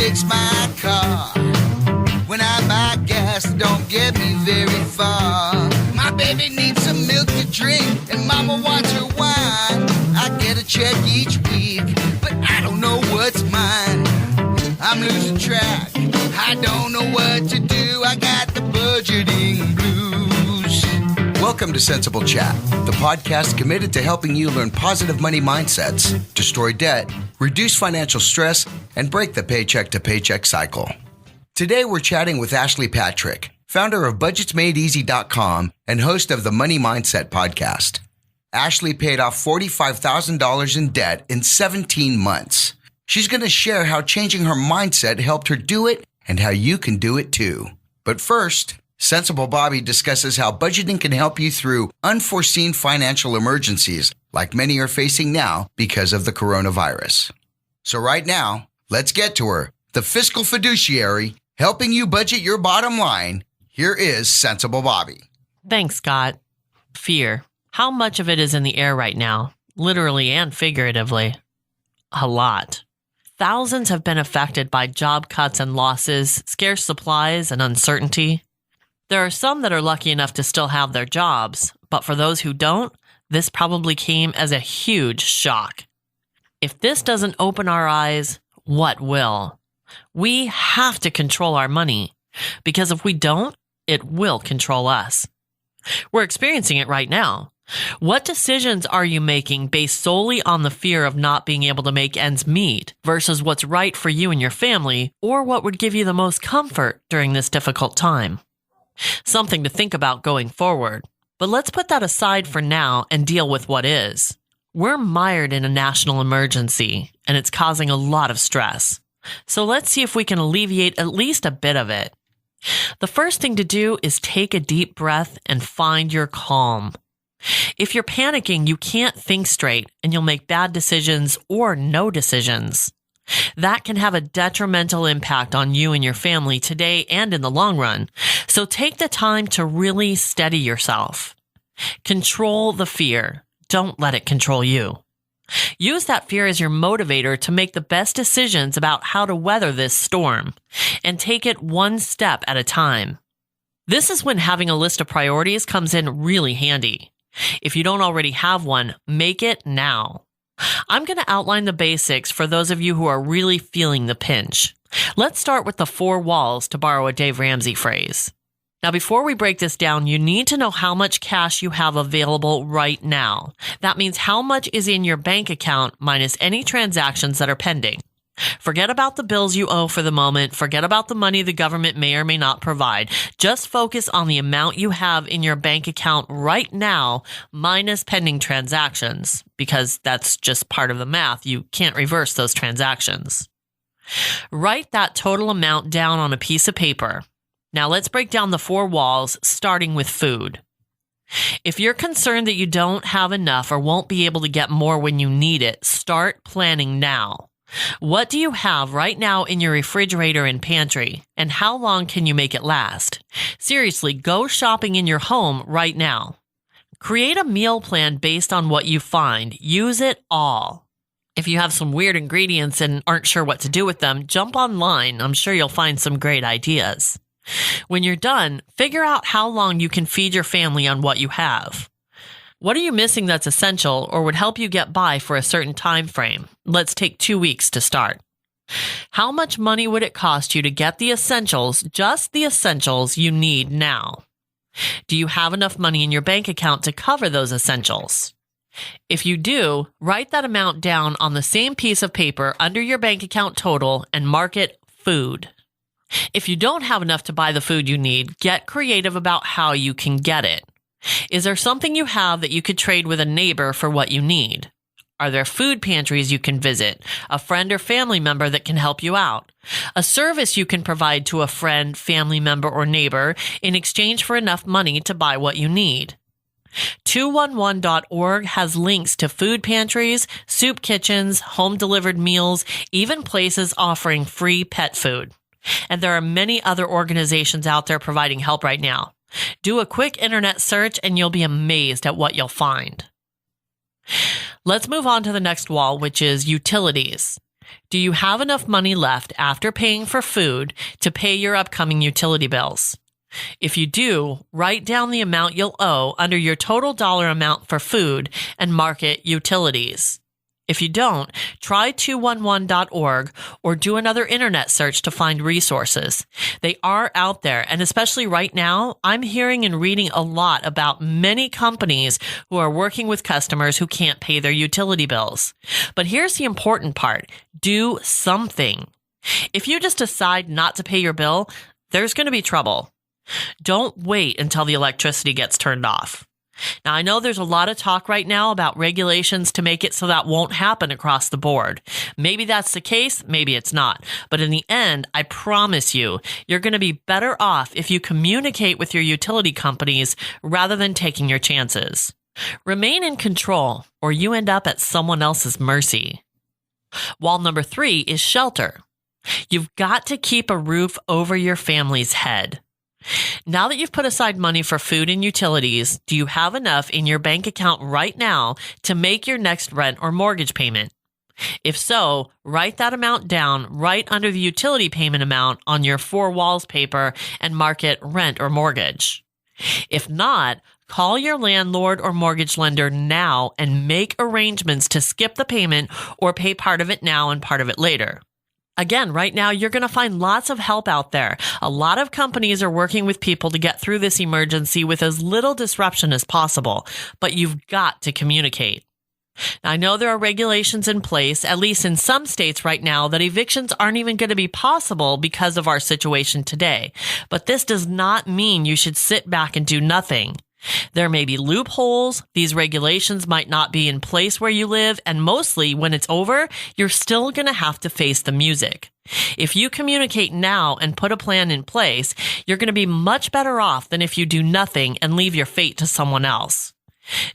fix my car. When I buy gas, don't get me very far. My baby needs some milk to drink, and mama wants her wine. I get a check each week, but I don't know what's mine. I'm losing track, I don't know what to do. I got the budgeting blues. Welcome to Sensible Chat, the podcast committed to helping you learn positive money mindsets, destroy debt, reduce financial stress, and break the paycheck-to-paycheck cycle. Today we're chatting with Ashley Patrick, founder of BudgetsMadeEasy.com and host of the Money Mindset podcast. Ashley paid off $45,000 in debt in 17 months. She's going to share how changing her mindset helped her do it and how you can do it too. But first, Sensible Bobby discusses how budgeting can help you through unforeseen financial emergencies like many are facing now because of the coronavirus. So right now, let's get to her, the fiscal fiduciary, helping you budget your bottom line. Here is Sensible Bobby. Thanks, Scott. Fear. How much of it is in the air right now, literally and figuratively? A lot. Thousands have been affected by job cuts and losses, scarce supplies, and uncertainty. There are some that are lucky enough to still have their jobs, but for those who don't, this probably came as a huge shock. If this doesn't open our eyes, what will? We have to control our money, because if we don't, it will control us. We're experiencing it right now. What decisions are you making based solely on the fear of not being able to make ends meet versus what's right for you and your family, or what would give you the most comfort during this difficult time? Something to think about going forward. But let's put that aside for now and deal with what is. We're mired in a national emergency, and it's causing a lot of stress. So let's see if we can alleviate at least a bit of it. The first thing to do is take a deep breath and find your calm. If you're panicking, you can't think straight and you'll make bad decisions or no decisions. That can have a detrimental impact on you and your family today and in the long run. So take the time to really steady yourself. Control the fear. Don't let it control you. Use that fear as your motivator to make the best decisions about how to weather this storm, and take it one step at a time. This is when having a list of priorities comes in really handy. If you don't already have one, make it now. I'm going to outline the basics for those of you who are really feeling the pinch. Let's start with the 4 walls, to borrow a Dave Ramsey phrase. Now, before we break this down, you need to know how much cash you have available right now. That means how much is in your bank account minus any transactions that are pending. Forget about the bills you owe for the moment. Forget about the money the government may or may not provide. Just focus on the amount you have in your bank account right now minus pending transactions, because that's just part of the math. You can't reverse those transactions. Write that total amount down on a piece of paper. Now let's break down the 4 walls, starting with food. If you're concerned that you don't have enough or won't be able to get more when you need it, start planning now. What do you have right now in your refrigerator and pantry, and how long can you make it last? Seriously, go shopping in your home right now. Create a meal plan based on what you find. Use it all. If you have some weird ingredients and aren't sure what to do with them, jump online. I'm sure you'll find some great ideas. When you're done, figure out how long you can feed your family on what you have. What are you missing that's essential or would help you get by for a certain time frame? Let's take 2 weeks to start. How much money would it cost you to get the essentials, just the essentials you need now? Do you have enough money in your bank account to cover those essentials? If you do, write that amount down on the same piece of paper under your bank account total and mark it food. If you don't have enough to buy the food you need, get creative about how you can get it. Is there something you have that you could trade with a neighbor for what you need? Are there food pantries you can visit, a friend or family member that can help you out, a service you can provide to a friend, family member, or neighbor in exchange for enough money to buy what you need? 211.org has links to food pantries, soup kitchens, home-delivered meals, even places offering free pet food. And there are many other organizations out there providing help right now. Do a quick internet search and you'll be amazed at what you'll find. Let's move on to the next wall, which is utilities. Do you have enough money left after paying for food to pay your upcoming utility bills? If you do, write down the amount you'll owe under your total dollar amount for food and mark it utilities. If you don't, try 211.org or do another internet search to find resources. They are out there, and especially right now, I'm hearing and reading a lot about many companies who are working with customers who can't pay their utility bills. But here's the important part. Do something. If you just decide not to pay your bill, there's going to be trouble. Don't wait until the electricity gets turned off. Now, I know there's a lot of talk right now about regulations to make it so that won't happen across the board. Maybe that's the case, maybe it's not. But in the end, I promise you, you're going to be better off if you communicate with your utility companies rather than taking your chances. Remain in control, or you end up at someone else's mercy. Wall number 3 is shelter. You've got to keep a roof over your family's head. Now that you've put aside money for food and utilities, do you have enough in your bank account right now to make your next rent or mortgage payment? If so, write that amount down right under the utility payment amount on your 4 walls paper and mark it rent or mortgage. If not, call your landlord or mortgage lender now and make arrangements to skip the payment or pay part of it now and part of it later. Again, right now, you're going to find lots of help out there. A lot of companies are working with people to get through this emergency with as little disruption as possible, but you've got to communicate. Now, I know there are regulations in place, at least in some states right now, that evictions aren't even going to be possible because of our situation today. But this does not mean you should sit back and do nothing. There may be loopholes, these regulations might not be in place where you live, and mostly when it's over, you're still going to have to face the music. If you communicate now and put a plan in place, you're going to be much better off than if you do nothing and leave your fate to someone else.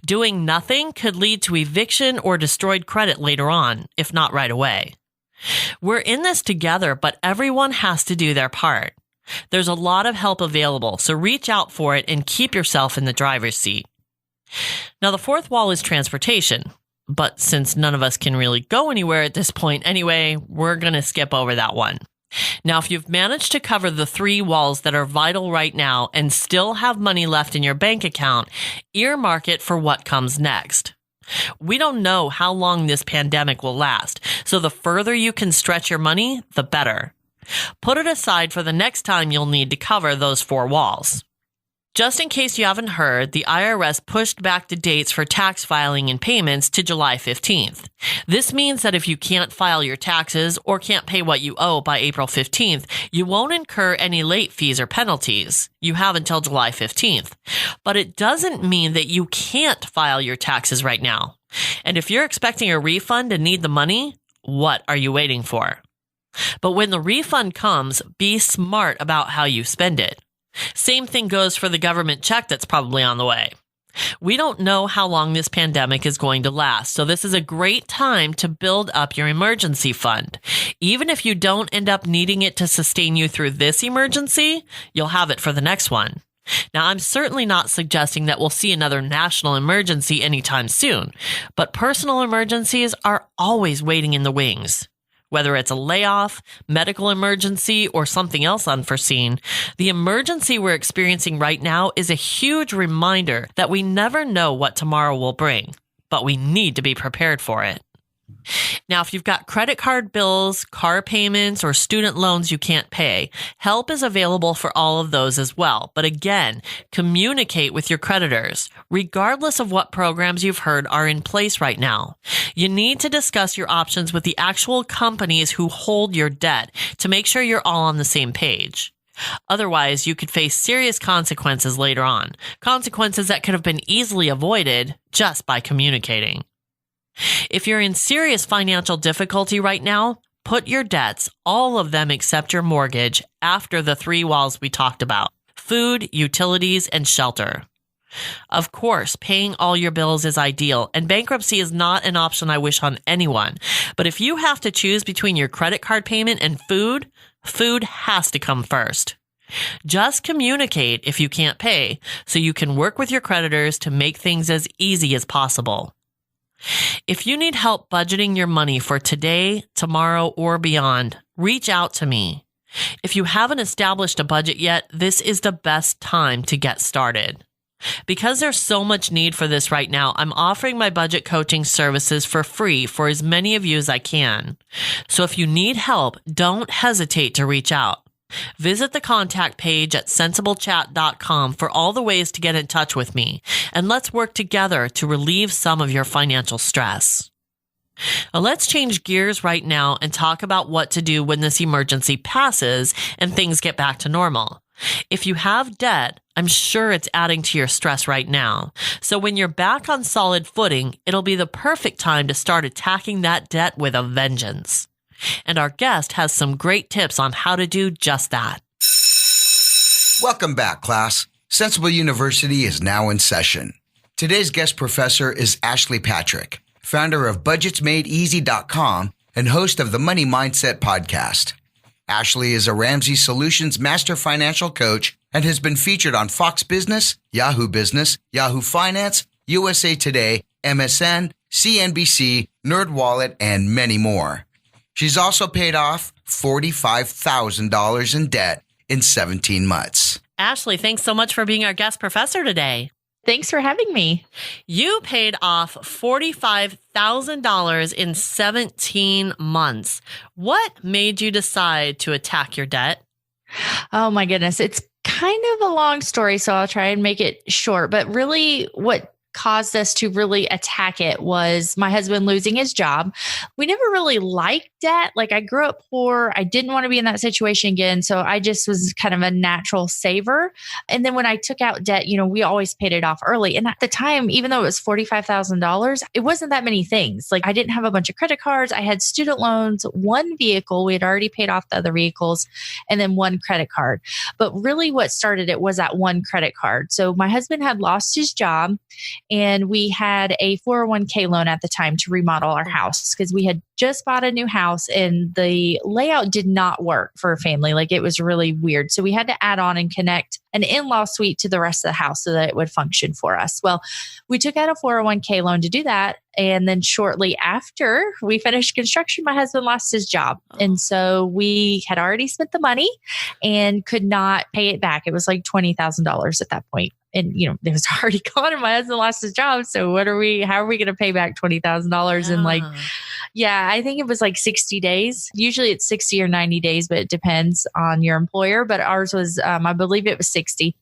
Doing nothing could lead to eviction or destroyed credit later on, if not right away. We're in this together, but everyone has to do their part. There's a lot of help available, so reach out for it and keep yourself in the driver's seat. Now, the 4th wall is transportation, but since none of us can really go anywhere at this point anyway, we're going to skip over that one. Now, if you've managed to cover the 3 walls that are vital right now and still have money left in your bank account, earmark it for what comes next. We don't know how long this pandemic will last, so the further you can stretch your money, the better. Put it aside for the next time you'll need to cover those 4 walls. Just in case you haven't heard, the IRS pushed back the dates for tax filing and payments to July 15th. This means that if you can't file your taxes or can't pay what you owe by April 15th, you won't incur any late fees or penalties. You have until July 15th. But it doesn't mean that you can't file your taxes right now. And if you're expecting a refund and need the money, what are you waiting for? But when the refund comes, be smart about how you spend it. Same thing goes for the government check that's probably on the way. We don't know how long this pandemic is going to last, so this is a great time to build up your emergency fund. Even if you don't end up needing it to sustain you through this emergency, you'll have it for the next one. Now, I'm certainly not suggesting that we'll see another national emergency anytime soon, but personal emergencies are always waiting in the wings. Whether it's a layoff, medical emergency, or something else unforeseen, the emergency we're experiencing right now is a huge reminder that we never know what tomorrow will bring, but we need to be prepared for it. Now, if you've got credit card bills, car payments, or student loans you can't pay, help is available for all of those as well. But again, communicate with your creditors, regardless of what programs you've heard are in place right now. You need to discuss your options with the actual companies who hold your debt to make sure you're all on the same page. Otherwise, you could face serious consequences later on, consequences that could have been easily avoided just by communicating. If you're in serious financial difficulty right now, put your debts, all of them except your mortgage, after the 3 walls we talked about: food, utilities, and shelter. Of course, paying all your bills is ideal, and bankruptcy is not an option I wish on anyone. But if you have to choose between your credit card payment and food, food has to come first. Just communicate if you can't pay, so you can work with your creditors to make things as easy as possible. If you need help budgeting your money for today, tomorrow, or beyond, reach out to me. If you haven't established a budget yet, this is the best time to get started. Because there's so much need for this right now, I'm offering my budget coaching services for free for as many of you as I can. So if you need help, don't hesitate to reach out. Visit the contact page at sensiblechat.com for all the ways to get in touch with me, and let's work together to relieve some of your financial stress. Now let's change gears right now and talk about what to do when this emergency passes and things get back to normal. If you have debt, I'm sure it's adding to your stress right now. So when you're back on solid footing, it'll be the perfect time to start attacking that debt with a vengeance. And our guest has some great tips on how to do just that. Welcome back, class. Sensible University is now in session. Today's guest professor is Ashley Patrick, founder of BudgetsMadeEasy.com and host of the Money Mindset podcast. Ashley is a Ramsey Solutions Master Financial Coach and has been featured on Fox Business, Yahoo Finance, USA Today, MSN, CNBC, NerdWallet, and many more. She's also paid off $45,000 in debt in 17 months. Ashley, thanks so much for being our guest professor today. Thanks for having me. You paid off $45,000 in 17 months. What made you decide to attack your debt? Oh my goodness. It's kind of a long story, so I'll try and make it short. But really what caused us to really attack it was my husband losing his job. We never really liked debt. Like, I grew up poor. I didn't want to be in that situation again. So I just was kind of a natural saver. And then when I took out debt, we always paid it off early. And at the time, even though it was $45,000, it wasn't that many things. Like, I didn't have a bunch of credit cards. I had student loans, one vehicle. We had already paid off the other vehicles, and then one credit card. But really what started it was that one credit card. So my husband had lost his job, and we had a 401k loan at the time to remodel our house because we had just bought a new house and the layout did not work for a family. Like, it was really weird. So we had to add on and connect an in-law suite to the rest of the house so that it would function for us. Well, we took out a 401k loan to do that. And then shortly after we finished construction, my husband lost his job. And so we had already spent the money and could not pay it back. It was like $20,000 at that point. And, it was already gone and my husband lost his job. So how are we going to pay back $20,000 in I think it was like 60 days. Usually it's 60 or 90 days, but it depends on your employer. But ours was, I believe it was 60.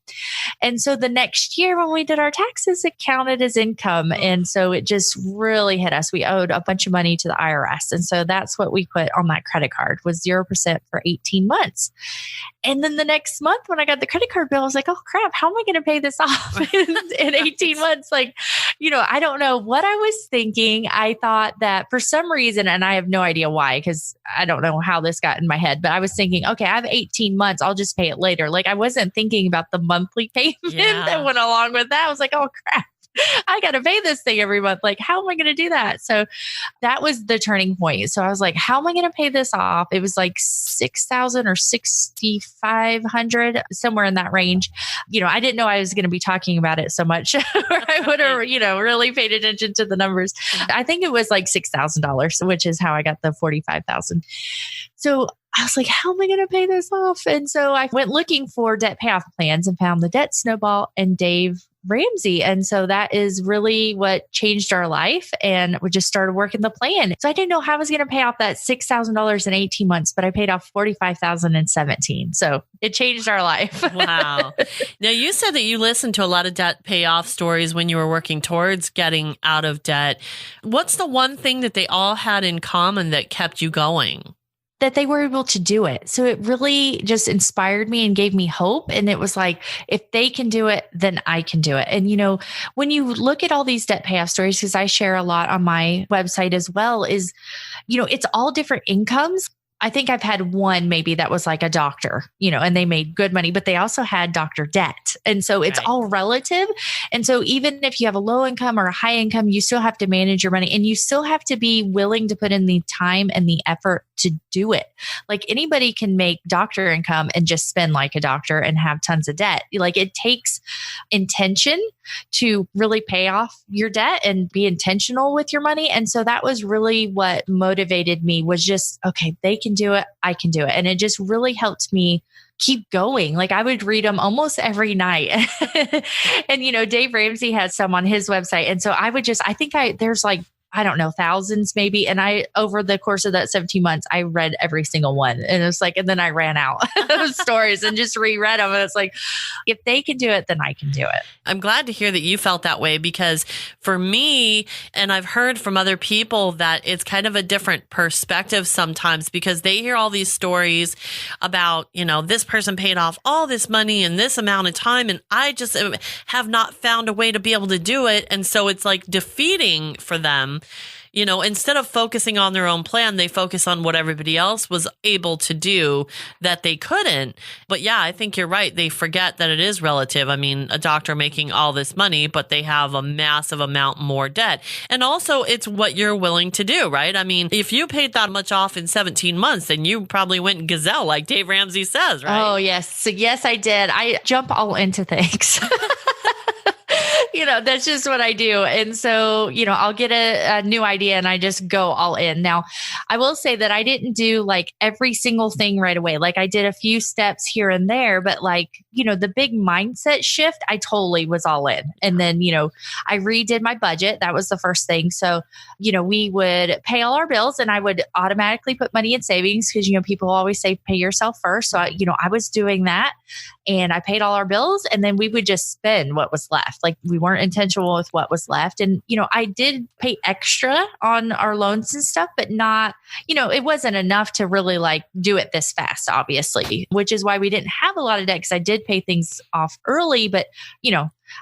And so the next year when we did our taxes, it counted as income. And so it just really hit us. We owed a bunch of money to the IRS. And so that's what we put on that credit card was 0% for 18 months. And then the next month when I got the credit card bill, I was like, oh crap, how am I going to pay this off in 18 months? Like, I don't know what I was thinking. I thought that for some reason, and I have no idea why, because I don't know how this got in my head, but I was thinking, okay, I have 18 months. I'll just pay it later. Like, I wasn't thinking about the monthly payment that went along with that. I was like, oh crap, I got to pay this thing every month. Like, how am I going to do that? So that was the turning point. So I was like, how am I going to pay this off? It was like $6,000 or $6,500, somewhere in that range. I didn't know I was going to be talking about it so much, or I would have, really paid attention to the numbers. I think it was like $6,000, which is how I got the $45,000. So I was like, how am I going to pay this off? And so I went looking for debt payoff plans and found the Debt Snowball and Dave Ramsey. And so that is really what changed our life. And we just started working the plan. So I didn't know how I was going to pay off that $6,000 in 18 months, but I paid off $45,000 in 17. So it changed our life. Wow. Now, you said that you listened to a lot of debt payoff stories when you were working towards getting out of debt. What's the one thing that they all had in common that kept you going? That they were able to do it. So it really just inspired me and gave me hope. And it was like, if they can do it, then I can do it. And, when you look at all these debt payoff stories, because I share a lot on my website as well, is, it's all different incomes. I think I've had one maybe that was like a doctor, and they made good money, but they also had doctor debt. And so it's all relative. And so even if you have a low income or a high income, you still have to manage your money and you still have to be willing to put in the time and the effort to do it. Like anybody can make doctor income and just spend like a doctor and have tons of debt. Like it takes intention to really pay off your debt and be intentional with your money. And so that was really what motivated me, was just, okay, they can do it. I can do it. And it just really helped me keep going. Like I would read them almost every night. And, Dave Ramsey has some on his website. And so I would just, there's like, I don't know, thousands maybe. And over the course of that 17 months, I read every single one. And it's like, and then I ran out of stories and just reread them. And it's like, if they can do it, then I can do it. I'm glad to hear that you felt that way, because for me, and I've heard from other people that it's kind of a different perspective sometimes, because they hear all these stories about, this person paid off all this money in this amount of time. And I just have not found a way to be able to do it. And so it's like defeating for them. Instead of focusing on their own plan, they focus on what everybody else was able to do that they couldn't. But yeah, I think you're right. They forget that it is relative. I mean, a doctor making all this money, but they have a massive amount more debt. And also it's what you're willing to do, right? I mean, if you paid that much off in 17 months, then you probably went and gazelle like Dave Ramsey says, right? Oh, yes. So yes, I did. I jump all into things. That's just what I do. And so, I'll get a new idea and I just go all in. Now, I will say that I didn't do like every single thing right away. Like I did a few steps here and there, but like, the big mindset shift, I totally was all in. And then, I redid my budget. That was the first thing. So, we would pay all our bills and I would automatically put money in savings because, people always say pay yourself first. So, I was doing that and I paid all our bills and then we would just spend what was left. Like we weren't intentional with what was left. And, I did pay extra on our loans and stuff, but not, it wasn't enough to really like do it this fast, obviously, which is why we didn't have a lot of debt, because I did pay things off early, but,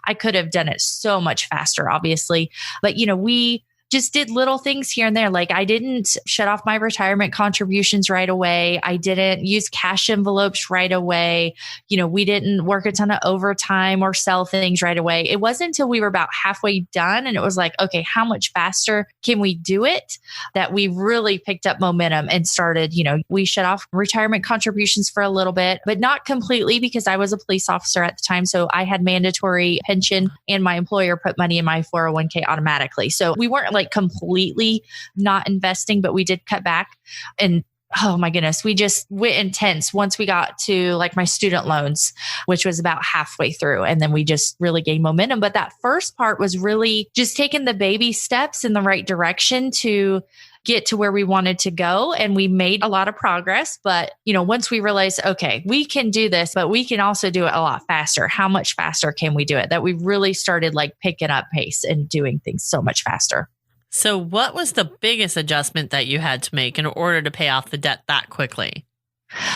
I could have done it so much faster, obviously. But, we just did little things here and there. Like I didn't shut off my retirement contributions right away. I didn't use cash envelopes right away. We didn't work a ton of overtime or sell things right away. It wasn't until we were about halfway done and it was like, okay, how much faster can we do it, that we really picked up momentum and started, we shut off retirement contributions for a little bit, but not completely, because I was a police officer at the time. So I had mandatory pension and my employer put money in my 401k automatically. So we weren't like completely not investing, but we did cut back. And oh my goodness, we just went intense once we got to like my student loans, which was about halfway through. And then we just really gained momentum. But that first part was really just taking the baby steps in the right direction to get to where we wanted to go. And we made a lot of progress. But, once we realized, okay, we can do this, but we can also do it a lot faster. How much faster can we do it? That we really started like picking up pace and doing things so much faster. So what was the biggest adjustment that you had to make in order to pay off the debt that quickly?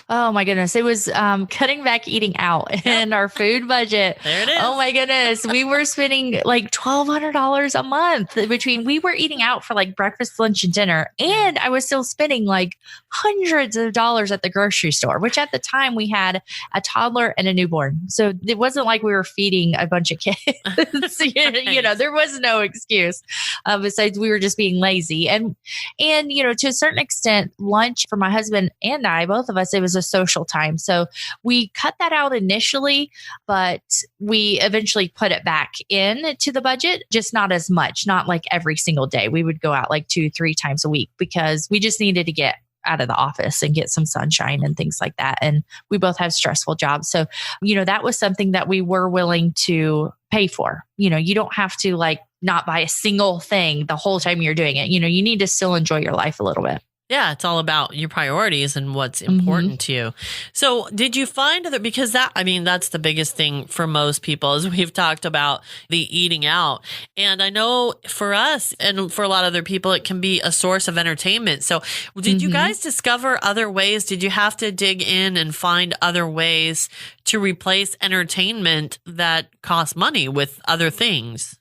Oh my goodness. It was cutting back eating out in our food budget. There it is. Oh my goodness. We were spending like $1,200 a month we were eating out for like breakfast, lunch, and dinner. And I was still spending like hundreds of dollars at the grocery store, which at the time we had a toddler and a newborn. So it wasn't like we were feeding a bunch of kids. There was no excuse besides we were just being lazy. And to a certain extent, lunch for my husband and I, both of us, it was a social time. So we cut that out initially, but we eventually put it back in to the budget, just not as much, not like every single day. We would go out like 2-3 times a week because we just needed to get out of the office and get some sunshine and things like that. And we both have stressful jobs. So, that was something that we were willing to pay for. You don't have to like not buy a single thing the whole time you're doing it. You need to still enjoy your life a little bit. Yeah, it's all about your priorities and what's important to you. So did you find that, because that's the biggest thing for most people, as we've talked about the eating out. And I know for us and for a lot of other people, it can be a source of entertainment. So did you guys discover other ways? Did you have to dig in and find other ways to replace entertainment that cost money with other things?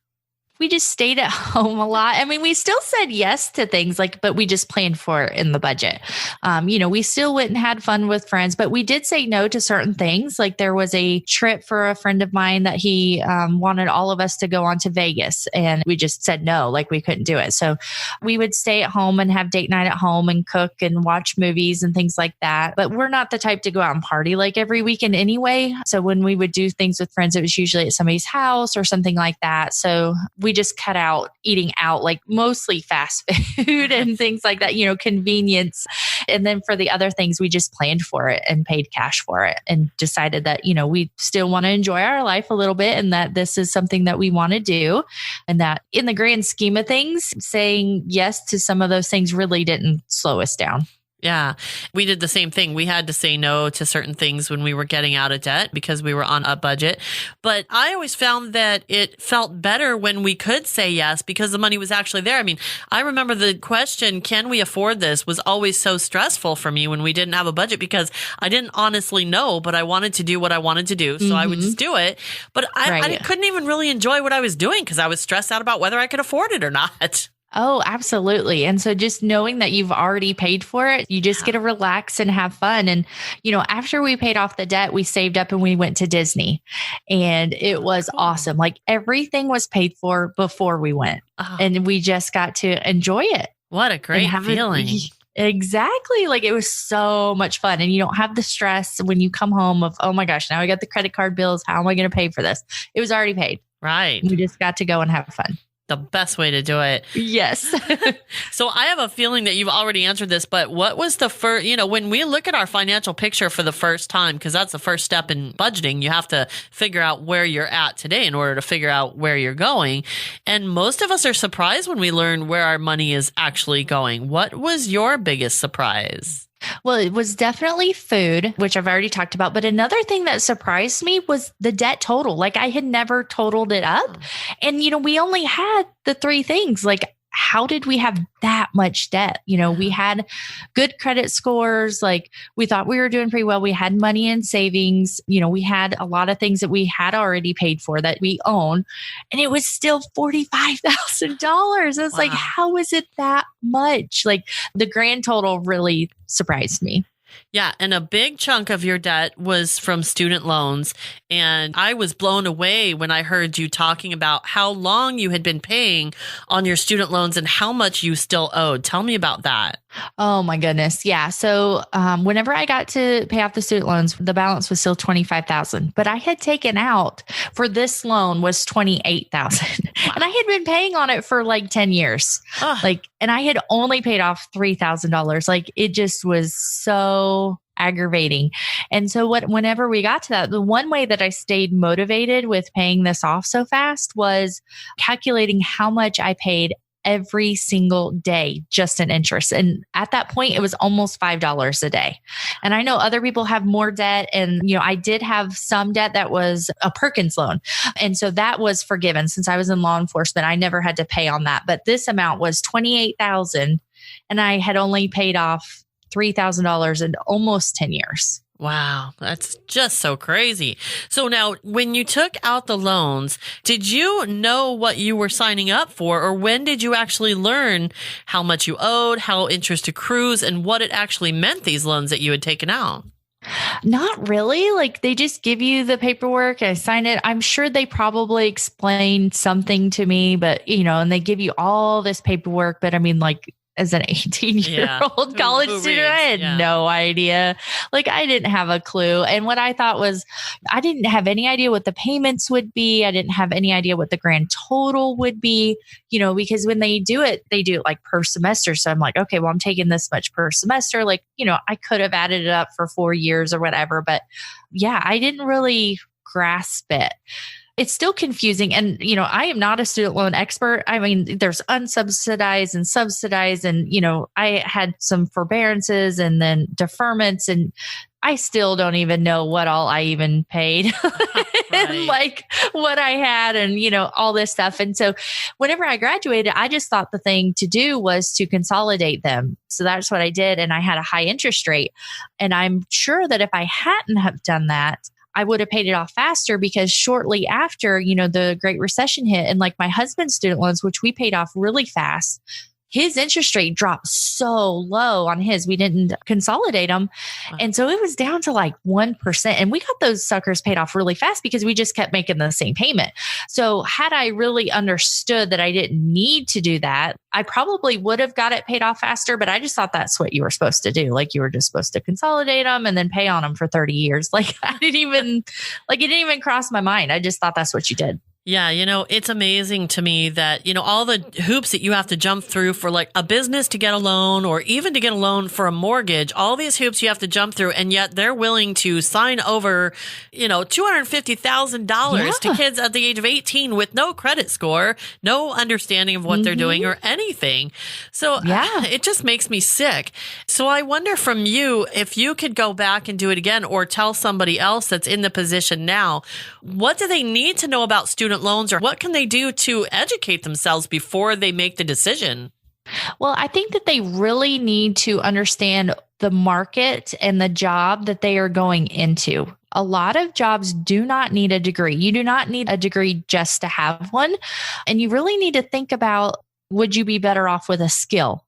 we just stayed at home a lot. I mean, we still said yes to things but we just planned for it in the budget. We still went and had fun with friends, but we did say no to certain things. Like there was a trip for a friend of mine that he wanted all of us to go on to Vegas, and we just said no, like we couldn't do it. So we would stay at home and have date night at home and cook and watch movies and things like that. But we're not the type to go out and party like every weekend anyway. So when we would do things with friends, it was usually at somebody's house or something like that. So we just cut out eating out, like mostly fast food and things like that, convenience. And then for the other things, we just planned for it and paid cash for it and decided that, we still want to enjoy our life a little bit and that this is something that we want to do. And that in the grand scheme of things, saying yes to some of those things really didn't slow us down. Yeah, we did the same thing. We had to say no to certain things when we were getting out of debt because we were on a budget. But I always found that it felt better when we could say yes because the money was actually there. I mean, I remember the question, can we afford this, was always so stressful for me when we didn't have a budget because I didn't honestly know, but I wanted to do what I wanted to do. So I would just do it. But I couldn't even really enjoy what I was doing because I was stressed out about whether I could afford it or not. Oh, absolutely. And so just knowing that you've already paid for it, you just get to relax and have fun. And, after we paid off the debt, we saved up and we went to Disney and it was awesome. Like everything was paid for before we went and we just got to enjoy it. What a great feeling. Exactly. Like it was so much fun. And you don't have the stress when you come home of, oh my gosh, now I got the credit card bills. How am I going to pay for this? It was already paid. Right. We just got to go and have fun. The best way to do it. Yes. So I have a feeling that you've already answered this, but what was the first, when we look at our financial picture for the first time, because that's the first step in budgeting, you have to figure out where you're at today in order to figure out where you're going. And most of us are surprised when we learn where our money is actually going. What was your biggest surprise? Well, it was definitely food, which I've already talked about. But another thing that surprised me was the debt total. Like I had never totaled it up. And, we only had the three things. Like, how did we have that much debt? We had good credit scores. Like we thought we were doing pretty well. We had money in savings. We had a lot of things that we had already paid for that we own. And it was still $45,000. I was like, how is it that much? Like the grand total really surprised me. Yeah. And a big chunk of your debt was from student loans. And I was blown away when I heard you talking about how long you had been paying on your student loans and how much you still owed. Tell me about that. Oh my goodness. Yeah. So whenever I got to pay off the student loans, the balance was still $25,000, but I had taken out for this loan was $28,000 and I had been paying on it for like 10 years. And I had only paid off $3,000. Like it just was so aggravating. And so whenever we got to that, the one way that I stayed motivated with paying this off so fast was calculating how much I paid every single day just in interest. And at that point, it was almost $5 a day. And I know other people have more debt. And, I did have some debt that was a Perkins loan. And so that was forgiven since I was in law enforcement. I never had to pay on that. But this amount was $28,000 and I had only paid off $3,000 in almost 10 years. Wow, that's just so crazy. So now, when you took out the loans, did you know what you were signing up for, or when did you actually learn how much you owed, how interest accrues, and what it actually meant, these loans that you had taken out? Not really. Like they just give you the paperwork. I sign it. I'm sure they probably explained something to me, but and they give you all this paperwork. But I mean, like, as an 18-year-old college student, I had no idea. Like I didn't have a clue. And what I thought was, I didn't have any idea what the payments would be. I didn't have any idea what the grand total would be, because when they do it like per semester. So I'm like, okay, well, I'm taking this much per semester. Like, I could have added it up for 4 years or whatever. But yeah, I didn't really grasp it. It's still confusing. And, I am not a student loan expert. I mean, there's unsubsidized and subsidized. And, I had some forbearances and then deferments. And I still don't even know what all I even paid and like what I had and, all this stuff. And so whenever I graduated, I just thought the thing to do was to consolidate them. So that's what I did. And I had a high interest rate. And I'm sure that if I hadn't have done that, I would have paid it off faster because shortly after, the Great Recession hit and like my husband's student loans, which we paid off really fast, his interest rate dropped so low on his. We didn't consolidate them. And so it was down to like 1%. And we got those suckers paid off really fast because we just kept making the same payment. So had I really understood that I didn't need to do that, I probably would have got it paid off faster, but I just thought that's what you were supposed to do. Like you were just supposed to consolidate them and then pay on them for 30 years. Like it didn't even cross my mind. I just thought that's what you did. Yeah, it's amazing to me that, all the hoops that you have to jump through for like a business to get a loan or even to get a loan for a mortgage, all these hoops you have to jump through. And yet they're willing to sign over, $250,000 to kids at the age of 18 with no credit score, no understanding of what they're doing or anything. So it just makes me sick. So I wonder from you, if you could go back and do it again or tell somebody else that's in the position now, what do they need to know about student loans or what can they do to educate themselves before they make the decision? Well, I think that they really need to understand the market and the job that they are going into. A lot of jobs do not need a degree. You do not need a degree just to have one. And you really need to think about, would you be better off with a skill?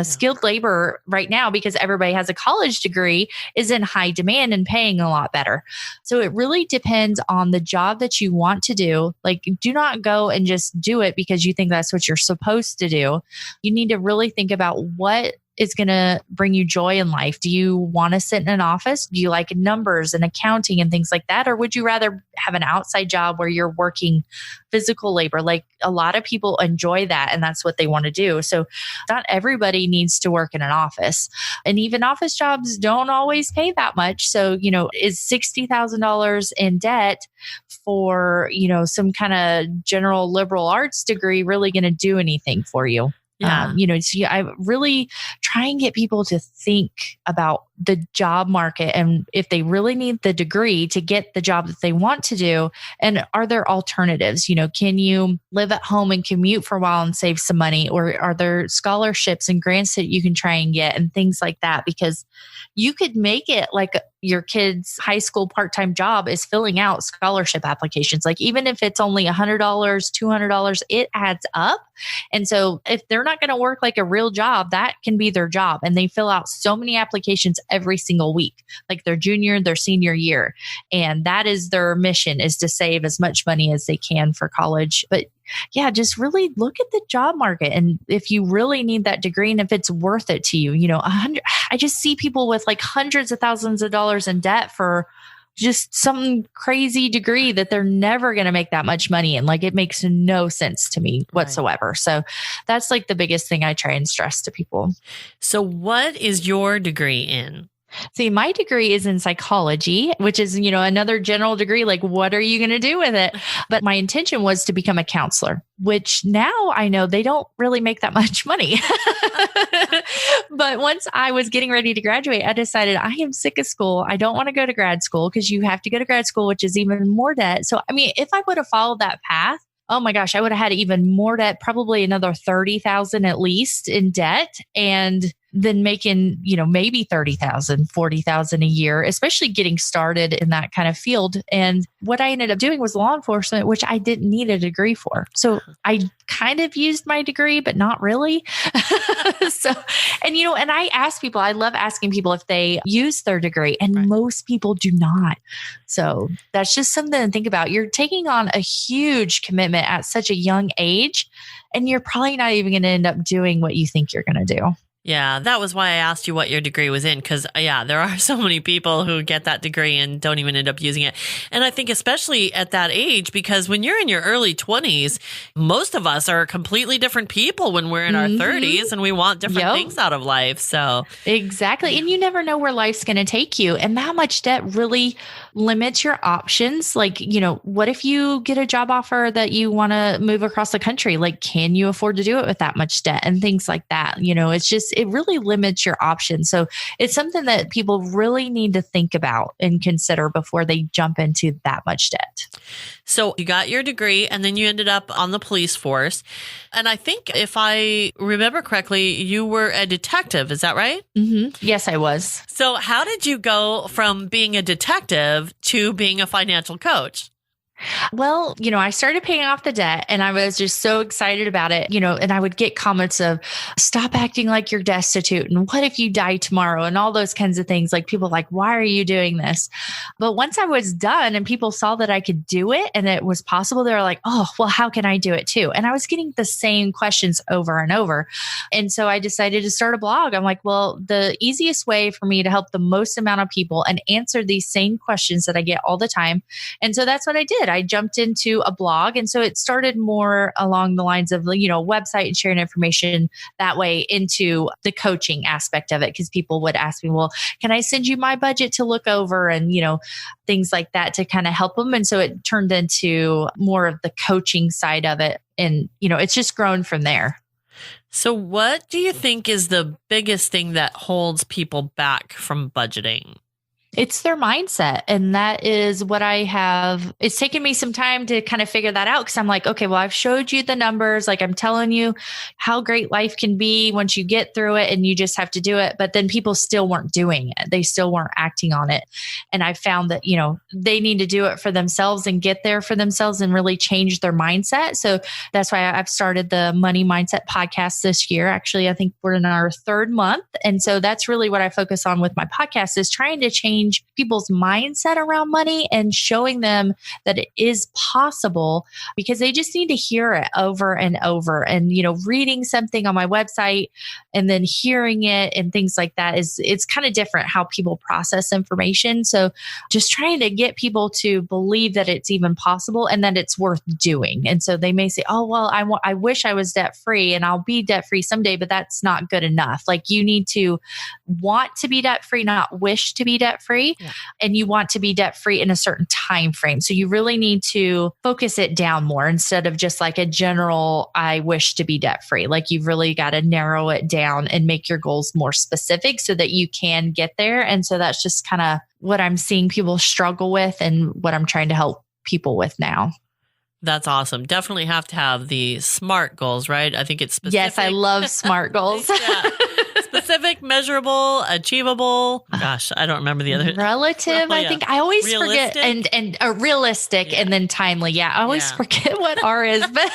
Skilled labor right now, because everybody has a college degree, is in high demand and paying a lot better. So it really depends on the job that you want to do. Like, do not go and just do it because you think that's what you're supposed to do. You need to really think about what is going to bring you joy in life. Do you want to sit in an office? Do you like numbers and accounting and things like that? Or would you rather have an outside job where you're working physical labor? Like a lot of people enjoy that and that's what they want to do. So not everybody needs to work in an office. And even office jobs don't always pay that much. So, is $60,000 in debt for, some kind of general liberal arts degree really going to do anything for you? Yeah. So I really try and get people to think about the job market and if they really need the degree to get the job that they want to do. And are there alternatives? Can you live at home and commute for a while and save some money? Or are there scholarships and grants that you can try and get and things like that? Because you could make it like your kid's high school part-time job is filling out scholarship applications. Like even if it's only $100, $200, it adds up. And so if they're not going to work like a real job, that can be their job. And they fill out so many applications every single week, like their junior, their senior year. And that is their mission, is to save as much money as they can for college. But yeah, just really look at the job market. And if you really need that degree and if it's worth it to you, I just see people with like hundreds of thousands of dollars in debt for just some crazy degree that they're never going to make that much money in. Like it makes no sense to me whatsoever. Right. So that's like the biggest thing I try and stress to people. So what is your degree in? See, my degree is in psychology, which is, another general degree. Like, what are you going to do with it? But my intention was to become a counselor, which now I know they don't really make that much money. But once I was getting ready to graduate, I decided I am sick of school. I don't want to go to grad school because you have to go to grad school, which is even more debt. So, if I would have followed that path, oh my gosh, I would have had even more debt, probably another 30,000 at least in debt. And then making, maybe 30,000, 40,000 a year, especially getting started in that kind of field. And what I ended up doing was law enforcement, which I didn't need a degree for. So I kind of used my degree, but not really. And I ask people, I love asking people if they use their degree, and most people do not. So that's just something to think about. You're taking on a huge commitment at such a young age, and you're probably not even going to end up doing what you think you're going to do. Yeah, that was why I asked you what your degree was in, because, there are so many people who get that degree and don't even end up using it. And I think especially at that age, because when you're in your early 20s, most of us are completely different people when we're in our 30s and we want different things out of life. So exactly. And you never know where life's going to take you. And that much debt really limits your options. Like, what if you get a job offer that you want to move across the country? Like, can you afford to do it with that much debt and things like that? It's just, it really limits your options. So it's something that people really need to think about and consider before they jump into that much debt. So you got your degree and then you ended up on the police force. And I think if I remember correctly, you were a detective. Is that right? Mm-hmm. Yes, I was. So how did you go from being a detective to being a financial coach? Well, I started paying off the debt and I was just so excited about it, and I would get comments of stop acting like you're destitute. And what if you die tomorrow? And all those kinds of things. Like people like, why are you doing this? But once I was done and people saw that I could do it and it was possible, they were like, oh, well, how can I do it too? And I was getting the same questions over and over. And so I decided to start a blog. I'm like, well, the easiest way for me to help the most amount of people and answer these same questions that I get all the time. And so that's what I did. I jumped into a blog. And so it started more along the lines of, website and sharing information that way into the coaching aspect of it. Because people would ask me, well, can I send you my budget to look over and, things like that to kind of help them. And so it turned into more of the coaching side of it. And, it's just grown from there. So what do you think is the biggest thing that holds people back from budgeting? It's their mindset. And that is what I have. It's taken me some time to kind of figure that out because I'm like, okay, well, I've showed you the numbers. Like I'm telling you how great life can be once you get through it and you just have to do it. But then people still weren't doing it. They still weren't acting on it. And I found that, they need to do it for themselves and get there for themselves and really change their mindset. So that's why I've started the Money Mindset podcast this year. Actually, I think we're in our third month. And so that's really what I focus on with my podcast is trying to change people's mindset around money and showing them that it is possible because they just need to hear it over and over. And, reading something on my website and then hearing it and things like that it's kind of different how people process information. So just trying to get people to believe that it's even possible and that it's worth doing. And so they may say, oh, well, I wish I was debt free and I'll be debt free someday, but that's not good enough. Like you need to want to be debt free, not wish to be debt free. Yeah. And you want to be debt free in a certain time frame. So you really need to focus it down more instead of just like a general, I wish to be debt free. Like you've really got to narrow it down and make your goals more specific so that you can get there. And so that's just kind of what I'm seeing people struggle with and what I'm trying to help people with now. That's awesome. Definitely have to have the SMART goals, right? I think it's specific. Yes, I love SMART goals. Yeah. Specific, measurable, achievable. Gosh, I don't remember the other. Relative, I think I always realistic? forget and realistic and then timely. Yeah, I always forget what R is, but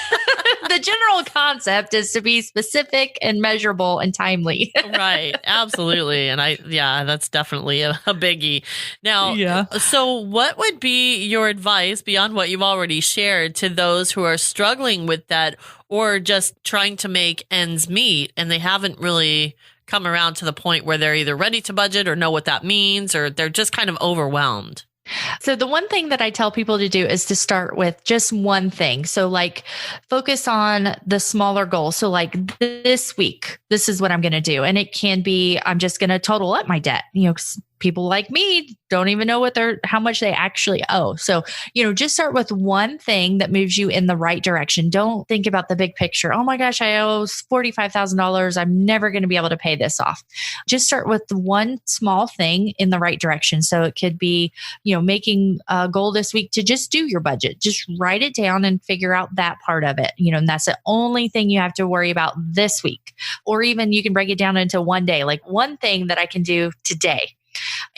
the general concept is to be specific and measurable and timely. Right, absolutely. And that's definitely a biggie. Now, so what would be your advice beyond what you've already shared to those who are struggling with that or just trying to make ends meet and they haven't really come around to the point where they're either ready to budget or know what that means, or they're just kind of overwhelmed? So the one thing that I tell people to do is to start with just one thing. So like focus on the smaller goal. So like this week, this is what I'm going to do. And it can be, I'm just going to total up my debt. People like me don't even know how much they actually owe. So, just start with one thing that moves you in the right direction. Don't think about the big picture. Oh my gosh, I owe $45,000. I'm never going to be able to pay this off. Just start with one small thing in the right direction. So it could be, making a goal this week to just do your budget. Just write it down and figure out that part of it. And that's the only thing you have to worry about this week. Or even you can break it down into one day, like one thing that I can do today.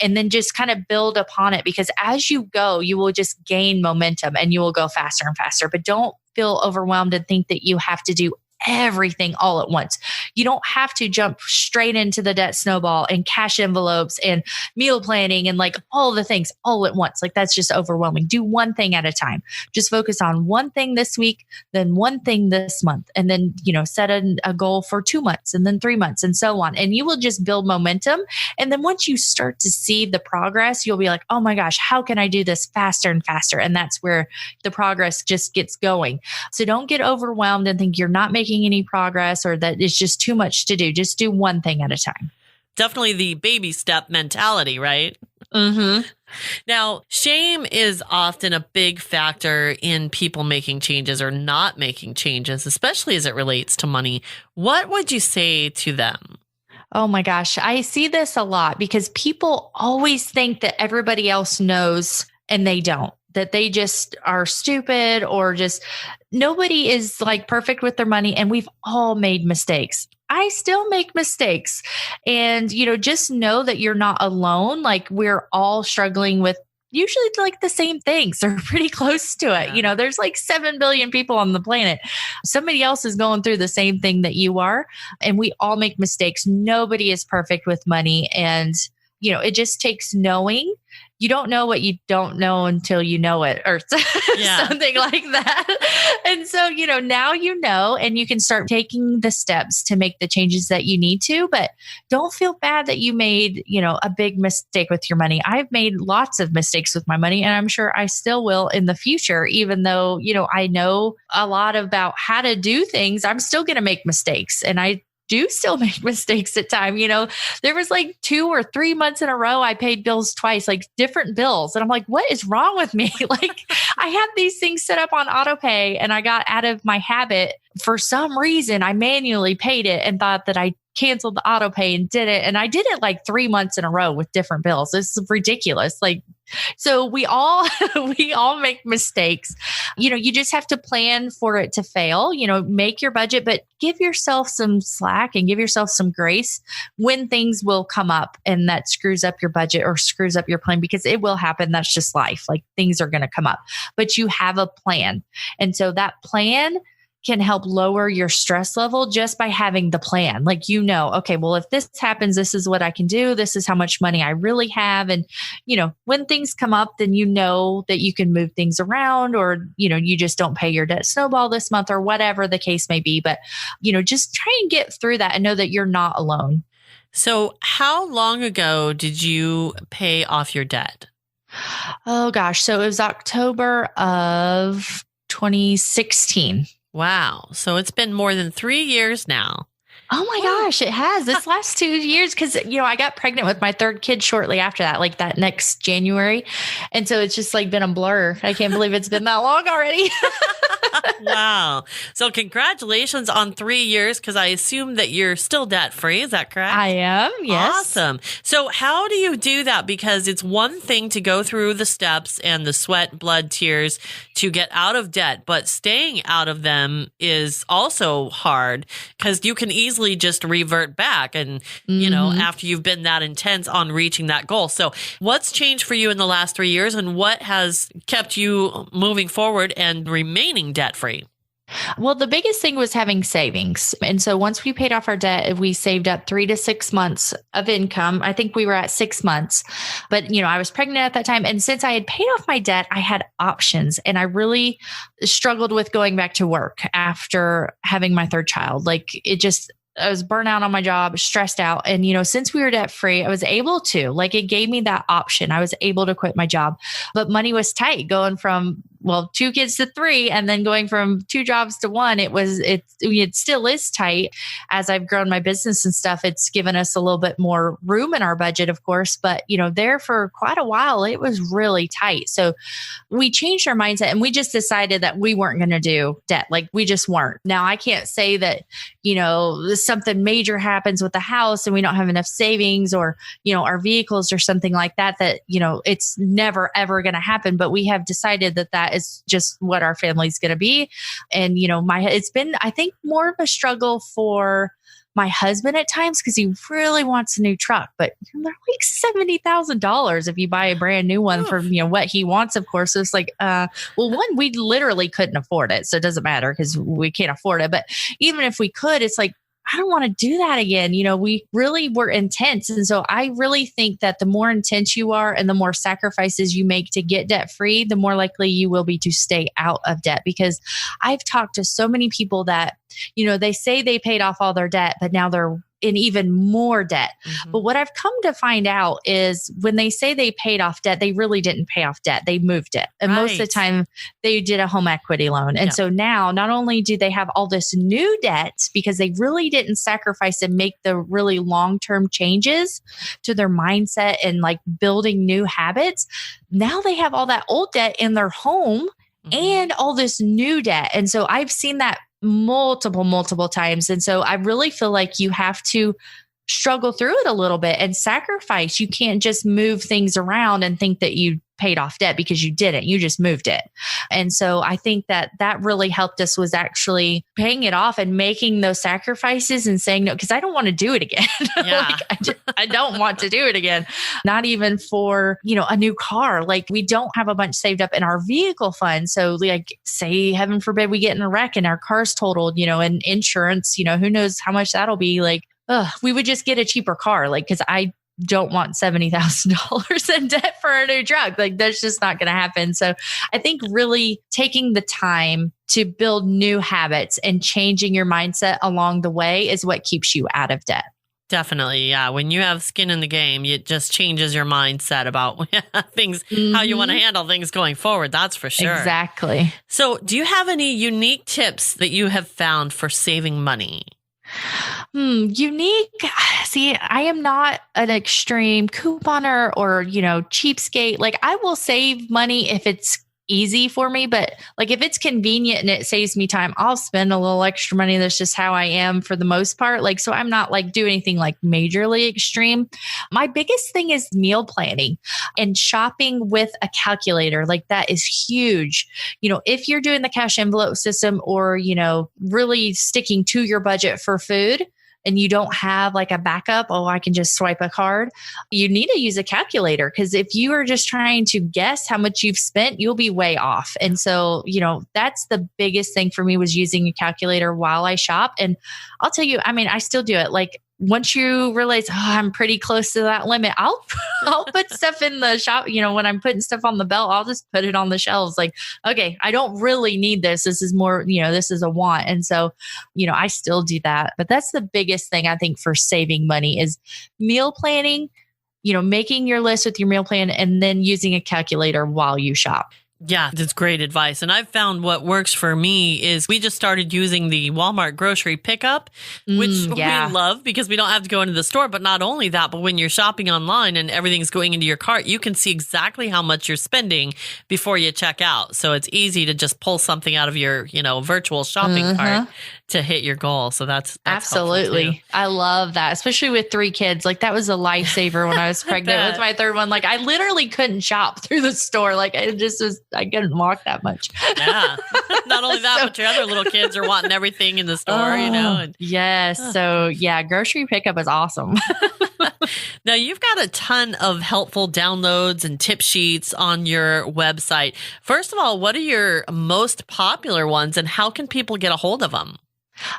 And then just kind of build upon it because as you go, you will just gain momentum and you will go faster and faster. But don't feel overwhelmed and think that you have to do everything all at once. You don't have to jump straight into the debt snowball and cash envelopes and meal planning and like all the things all at once. Like that's just overwhelming. Do one thing at a time. Just focus on one thing this week, then one thing this month, and then, set a goal for 2 months and then 3 months and so on. And you will just build momentum. And then once you start to see the progress, you'll be like, oh my gosh, how can I do this faster and faster? And that's where the progress just gets going. So don't get overwhelmed and think you're not making any progress or that it's just too much to do. Just do one thing at a time. Definitely the baby step mentality, right? Mm-hmm. Now, shame is often a big factor in people making changes or not making changes, especially as it relates to money. What would you say to them? Oh my gosh. I see this a lot because people always think that everybody else knows and they don't, that they just are stupid or just nobody is like perfect with their money. And we've all made mistakes. I still make mistakes. And, just know that you're not alone. Like we're all struggling with usually like the same things or pretty close to it. Yeah. There's like 7 billion people on the planet. Somebody else is going through the same thing that you are. And we all make mistakes. Nobody is perfect with money. And, it just takes knowing. You don't know what you don't know until you know it or something like that. And so, now and you can start taking the steps to make the changes that you need to, but don't feel bad that you made, a big mistake with your money. I've made lots of mistakes with my money and I'm sure I still will in the future, even though, I know a lot about how to do things. I'm still going to make mistakes and I do still make mistakes at times. There was like 2 or 3 months in a row I paid bills twice, like different bills. And I'm like, what is wrong with me? Like I had these things set up on auto pay and I got out of my habit. For some reason, I manually paid it and thought that I canceled the auto pay and did it. And I did it like 3 months in a row with different bills. This is ridiculous. So we all make mistakes. You just have to plan for it to fail, make your budget, but give yourself some slack and give yourself some grace when things will come up and that screws up your budget or screws up your plan because it will happen. That's just life. Like things are going to come up, but you have a plan. And so that plan can help lower your stress level just by having the plan. Like, okay, well, if this happens, this is what I can do. This is how much money I really have. And, when things come up, then that you can move things around or, you just don't pay your debt snowball this month or whatever the case may be. But, just try and get through that and know that you're not alone. So how long ago did you pay off your debt? Oh gosh. So it was October of 2016. Wow. So it's been more than 3 years now. Oh my gosh, it has. This last 2 years, because, I got pregnant with my third kid shortly after that, like that next January. And so it's just like been a blur. I can't believe it's been that long already. Wow. So congratulations on 3 years, because I assume that you're still debt free. Is that correct? I am. Yes. Awesome. So how do you do that? Because it's one thing to go through the steps and the sweat, blood, tears to get out of debt, but staying out of them is also hard because you can easily just revert back and, after you've been that intense on reaching that goal. So what's changed for you in the last 3 years and what has kept you moving forward and remaining debt free? Well, the biggest thing was having savings. And so once we paid off our debt, we saved up 3 to 6 months of income. I think we were at 6 months, but I was pregnant at that time. And since I had paid off my debt, I had options and I really struggled with going back to work after having my third child. I was burnt out on my job, stressed out. And, since we were debt free, I was able to, it gave me that option. I was able to quit my job, but money was tight going from 2 kids to 3 and then going from 2 jobs to 1. It still is tight as I've grown my business and stuff. It's given us a little bit more room in our budget, of course, but there for quite a while, it was really tight. So we changed our mindset and we just decided that we weren't going to do debt. We just weren't. Now I can't say that, something major happens with the house and we don't have enough savings or, our vehicles or something like that, it's never, ever going to happen. But we have decided that is just what our family's going to be. And, it's been, I think, more of a struggle for my husband at times because he really wants a new truck, but they're like $70,000 if you buy a brand new one for, what he wants, of course. So it's one, we literally couldn't afford it. So it doesn't matter because we can't afford it. But even if we could, it's like, I don't want to do that again. We really were intense. And so I really think that the more intense you are and the more sacrifices you make to get debt free, the more likely you will be to stay out of debt. Because I've talked to so many people that, they say they paid off all their debt, but now they're in even more debt. Mm-hmm. But what I've come to find out is when they say they paid off debt, they really didn't pay off debt. They moved it. And most of the time they did a home equity loan. And so now not only do they have all this new debt because they really didn't sacrifice and make the really long-term changes to their mindset and building new habits, now they have all that old debt in their home and all this new debt. And so I've seen that multiple times. And so I really feel like you have to struggle through it a little bit and sacrifice. You can't just move things around and think that you paid off debt, because you didn't. You just moved it. And so I think that really helped us, was actually paying it off and making those sacrifices and saying no, because I don't want to do it again. Yeah. I don't want to do it again. Not even for, a new car. Like, we don't have a bunch saved up in our vehicle fund. So like, say heaven forbid we get in a wreck and our car's totaled, and insurance, who knows how much that'll be. Like, we would just get a cheaper car. Like, cause I don't want $70,000 in debt for a new truck. Like, that's just not going to happen. So I think really taking the time to build new habits and changing your mindset along the way is what keeps you out of debt. Definitely. Yeah. When you have skin in the game, it just changes your mindset about things, how you want to handle things going forward. That's for sure. Exactly. So do you have any unique tips that you have found for saving money? Unique. See, I am not an extreme couponer or, cheapskate. Like, I will save money if it's easy for me, but like, if it's convenient and it saves me time, I'll spend a little extra money. That's just how I am for the most part. Like, so I'm not like doing anything like majorly extreme. My biggest thing is meal planning and shopping with a calculator. Like, that is huge. If you're doing the cash envelope system or, really sticking to your budget for food, and you don't have like a backup, I can just swipe a card, you need to use a calculator, because if you are just trying to guess how much you've spent, you'll be way off. And so, that's the biggest thing for me, was using a calculator while I shop. And I'll tell you, I still do it. Like, once you realize, I'm pretty close to that limit, I'll put stuff in the shop. When I'm putting stuff on the belt, I'll just put it on the shelves. Like, okay, I don't really need this. This is more, this is a want. And so, I still do that. But that's the biggest thing I think for saving money is meal planning, making your list with your meal plan and then using a calculator while you shop. Yeah, that's great advice. And I've found what works for me is we just started using the Walmart grocery pickup, which we love because we don't have to go into the store. But not only that, but when you're shopping online and everything's going into your cart, you can see exactly how much you're spending before you check out. So it's easy to just pull something out of your, virtual shopping cart to hit your goal. So that's absolutely. I love that, especially with 3 kids. Like, that was a lifesaver when I was pregnant with my third one. Like, I literally couldn't shop through the store. Like, I couldn't walk that much. Yeah. Not only that, but your other little kids are wanting everything in the store, And, yes. So yeah, grocery pickup is awesome. Now, you've got a ton of helpful downloads and tip sheets on your website. First of all, what are your most popular ones and how can people get a hold of them?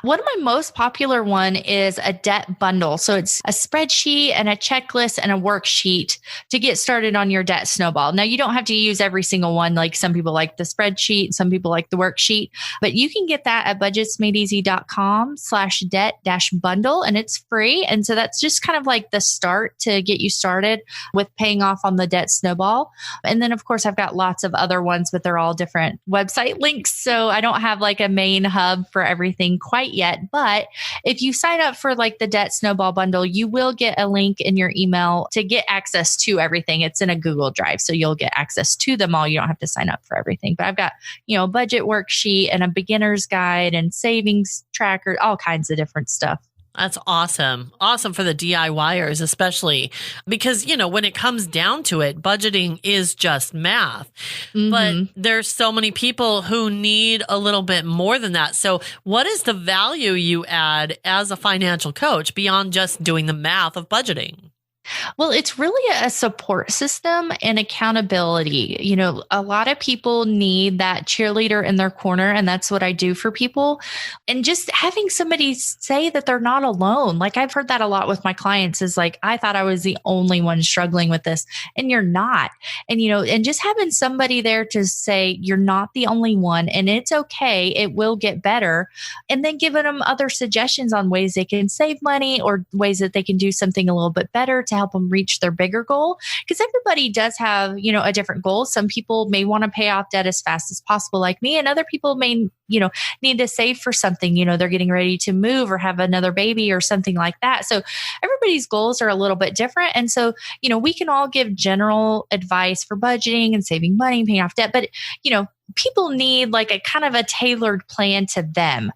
One of my most popular one is a debt bundle. So it's a spreadsheet and a checklist and a worksheet to get started on your debt snowball. Now, you don't have to use every single one. Like, some people like the spreadsheet, some people like the worksheet, but you can get that at budgetsmadeeasy.com/debt-bundle, and it's free. And so that's just kind of like the start to get you started with paying off on the debt snowball. And then, of course, I've got lots of other ones, but they're all different website links. So I don't have like a main hub for everything quite yet. But if you sign up for like the debt snowball bundle, you will get a link in your email to get access to everything. It's in a Google Drive. So you'll get access to them all. You don't have to sign up for everything. But I've got, a budget worksheet and a beginner's guide and savings tracker, all kinds of different stuff. That's awesome. Awesome for the DIYers, especially because, when it comes down to it, budgeting is just math. But there's so many people who need a little bit more than that. So what is the value you add as a financial coach beyond just doing the math of budgeting? Well, it's really a support system and accountability. A lot of people need that cheerleader in their corner, and that's what I do for people. And just having somebody say that they're not alone. Like, I've heard that a lot with my clients is like, I thought I was the only one struggling with this, and you're not. And, and just having somebody there to say, you're not the only one, and it's okay. It will get better. And then giving them other suggestions on ways they can save money or ways that they can do something a little bit better to help them reach their bigger goal. Because everybody does have, a different goal. Some people may want to pay off debt as fast as possible, like me, and other people may, need to save for something. They're getting ready to move or have another baby or something like that. So everybody's goals are a little bit different. And so, we can all give general advice for budgeting and saving money and paying off debt, but, people need like a kind of a tailored plan to them,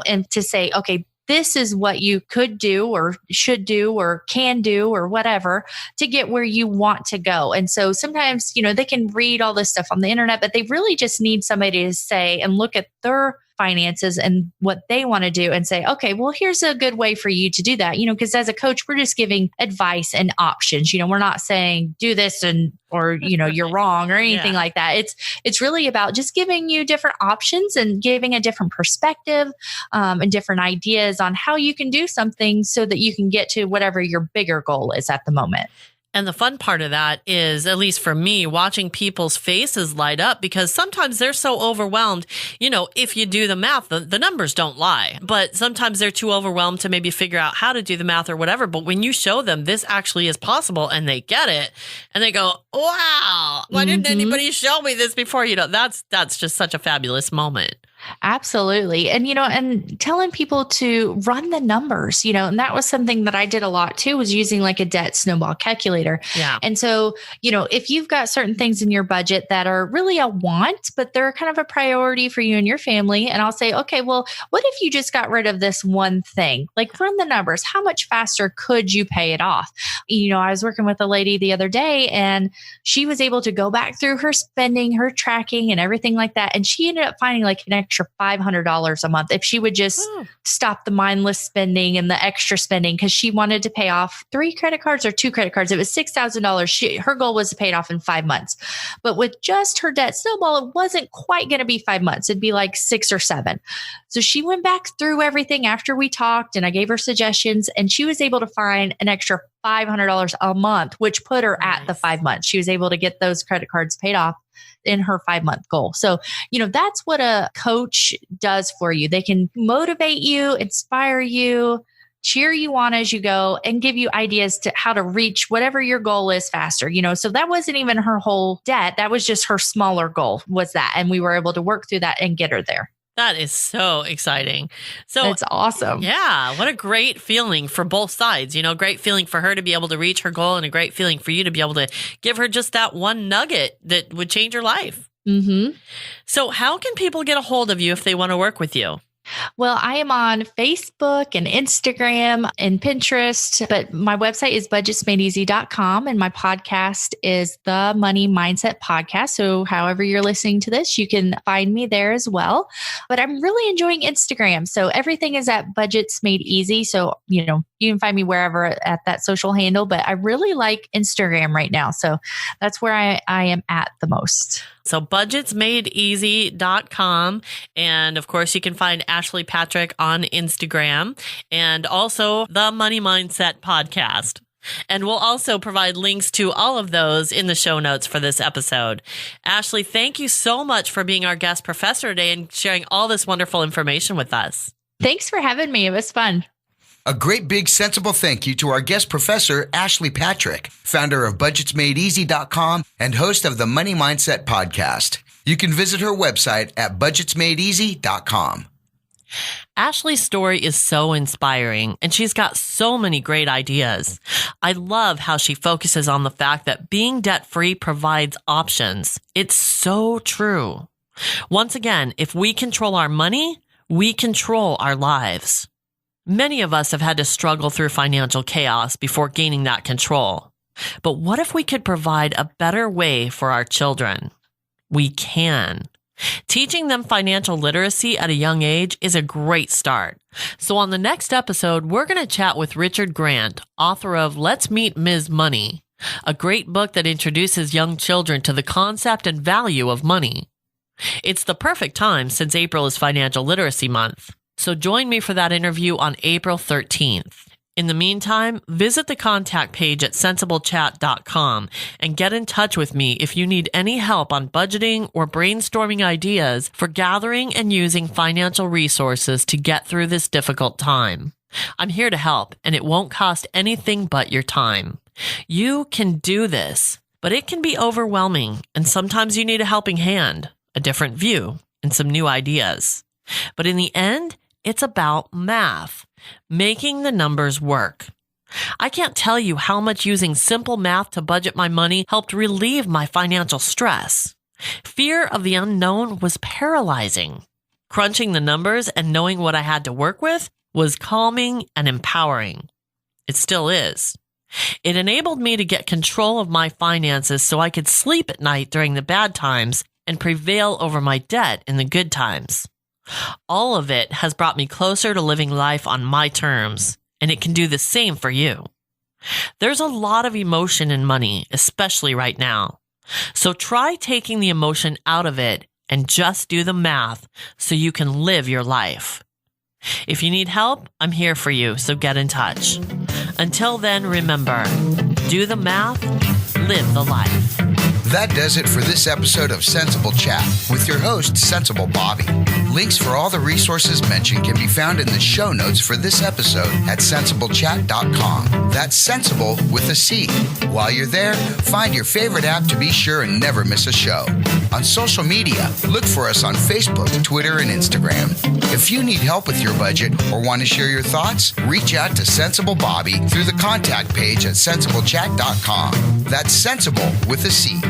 and to say, okay, this is what you could do or should do or can do or whatever to get where you want to go. And so sometimes, they can read all this stuff on the internet, but they really just need somebody to say and look at their finances and what they want to do and say, okay, well, here's a good way for you to do that. Because as a coach, we're just giving advice and options. We're not saying do this or you're wrong or anything like that. It's really about just giving you different options and giving a different perspective and different ideas on how you can do something so that you can get to whatever your bigger goal is at the moment. And the fun part of that is, at least for me, watching people's faces light up, because sometimes they're so overwhelmed. If you do the math, the numbers don't lie, but sometimes they're too overwhelmed to maybe figure out how to do the math or whatever. But when you show them this actually is possible and they get it and they go, wow, why didn't anybody show me this before? That's just such a fabulous moment. Absolutely. And, and telling people to run the numbers, and that was something that I did a lot too, was using like a debt snowball calculator. Yeah. And so, if you've got certain things in your budget that are really a want, but they're kind of a priority for you and your family. And I'll say, okay, well, what if you just got rid of this one thing? Like, run the numbers. How much faster could you pay it off? I was working with a lady the other day and she was able to go back through her spending, her tracking and everything like that. And she ended up finding like an extra $500 a month if she would just stop the mindless spending and the extra spending, because she wanted to pay off 3 credit cards or 2 credit cards. It was $6,000. Her goal was to pay it off in 5 months. But with just her debt snowball, it wasn't quite going to be 5 months. It'd be like 6 or 7. So she went back through everything after we talked and I gave her suggestions, and she was able to find an extra $500 a month, which put her at the 5 months. She was able to get those credit cards paid off in her 5-month goal. So, that's what a coach does for you. They can motivate you, inspire you, cheer you on as you go, and give you ideas to how to reach whatever your goal is faster. So that wasn't even her whole debt. That was just her smaller goal was that. And we were able to work through that and get her there. That is so exciting. So it's awesome. Yeah. What a great feeling for both sides. Great feeling for her to be able to reach her goal, and a great feeling for you to be able to give her just that one nugget that would change her life. Mm-hmm. So how can people get a hold of you if they want to work with you? Well, I am on Facebook and Instagram and Pinterest, but my website is budgetsmadeeasy.com and my podcast is the Money Mindset Podcast. So however you're listening to this, you can find me there as well. But I'm really enjoying Instagram. So everything is at Budgets Made Easy. So, you can find me wherever at that social handle, but I really like Instagram right now. So that's where I am at the most. So budgetsmadeeasy.com. And of course, you can find Ashley Patrick on Instagram, and also the Money Mindset Podcast. And we'll also provide links to all of those in the show notes for this episode. Ashley, thank you so much for being our guest professor today and sharing all this wonderful information with us. Thanks for having me. It was fun. A great big sensible thank you to our guest professor, Ashley Patrick, founder of budgetsmadeeasy.com and host of the Money Mindset Podcast. You can visit her website at budgetsmadeeasy.com. Ashley's story is so inspiring, and she's got so many great ideas. I love how she focuses on the fact that being debt-free provides options. It's so true. Once again, if we control our money, we control our lives. Many of us have had to struggle through financial chaos before gaining that control. But what if we could provide a better way for our children? We can. Teaching them financial literacy at a young age is a great start. So on the next episode, we're going to chat with Richard Grant, author of Let's Meet Ms. Money, a great book that introduces young children to the concept and value of money. It's the perfect time since April is Financial Literacy Month. So join me for that interview on April 13th. In the meantime, visit the contact page at sensible.chat.com and get in touch with me if you need any help on budgeting or brainstorming ideas for gathering and using financial resources to get through this difficult time. I'm here to help, and it won't cost anything but your time. You can do this, but it can be overwhelming, and sometimes you need a helping hand, a different view, and some new ideas. But in the end, it's about math, making the numbers work. I can't tell you how much using simple math to budget my money helped relieve my financial stress. Fear of the unknown was paralyzing. Crunching the numbers and knowing what I had to work with was calming and empowering. It still is. It enabled me to get control of my finances so I could sleep at night during the bad times and prevail over my debt in the good times. All of it has brought me closer to living life on my terms, and it can do the same for you. There's a lot of emotion in money, especially right now. So try taking the emotion out of it and just do the math so you can live your life. If you need help, I'm here for you, so get in touch. Until then, remember, do the math, live the life. That does it for this episode of Sensible Chat with your host, Sensible Bobby. Links for all the resources mentioned can be found in the show notes for this episode at sensible.chat.com. That's sensible with a C. While you're there, find your favorite app to be sure and never miss a show. On social media, look for us on Facebook, Twitter, and Instagram. If you need help with your budget or want to share your thoughts, reach out to Sensible Bobby through the contact page at sensible.chat.com. That's sensible with a C.